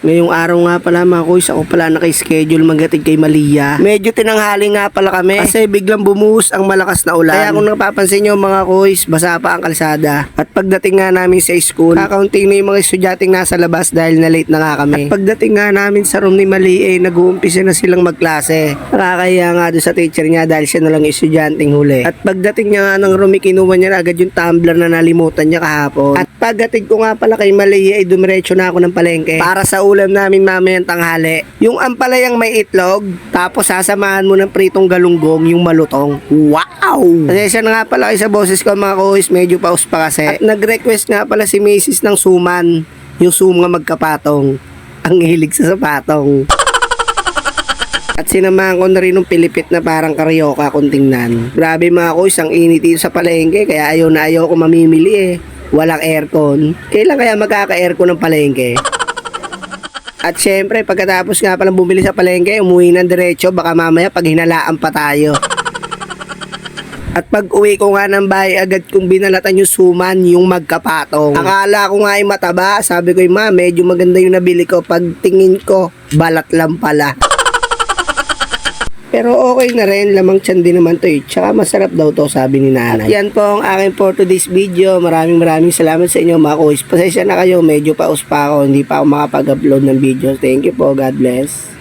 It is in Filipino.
Ngayong araw nga pala mga kuys, ako pala naka-schedule maghatid kay Malia. Medyo tinanghali nga pala kami kasi biglang bumuhos ang malakas na ulan. Kaya kung napapansin nyo mga kuys, basa pa ang kalsada. At pagdating nga namin sa school, kakaunting na yung mga estudyanteng nasa labas dahil na late na nga kami. At pagdating nga namin sa room ni Malia, nag-uumpisa na silang magklase. Nakakahiya nga doon sa teacher niya dahil siya na lang estudyanteng huli. At pagdating niya nga ng room, kinuha niya na agad yung tumbler na nalimutan niya kahapon. At pagdating ko nga pala kay Malia, dumiretso na ako ng palengke para sa ulam namin mamayang tanghali. Yung ampalayang may itlog, tapos sasamahan mo ng pritong galunggong, yung malutong. Wow! Pasensya na nga pala kayo sa boses ko mga kuys, medyo paus pa kasi. At nag-request nga pala si Mrs. ng suman, yung suma magkapatong. Ang hilig sa sapatong. At sinamahan ko na rin ng pilipit na parang karyoka kung tingnan. Grabe mga kuys, ang init dito sa palengke, kaya ayaw na ayaw ko mamimili eh. Walang aircon. Kailan kaya magkaka-aircon ng palengke? At syempre, pagkatapos nga palang bumili sa palengke, umuwi ng diretso, baka mamaya pag hinalaan pa tayo. At pag uwi ko nga ng bahay, agad kong binalatan yung suman, yung magkapatong. Akala ko nga ay mataba, sabi ko, ma, medyo maganda yung nabili ko. Pag tingin ko, balat lang pala. Pero okay na rin, lamang tiyan din naman to eh. Tsaka masarap daw to, sabi ni nanay. At yan po ang aking for today's video. Maraming salamat sa inyo mga kuys. Pasensya na kayo, medyo paus pa ako. Hindi pa ako makapag-upload ng video. Thank you po, God bless.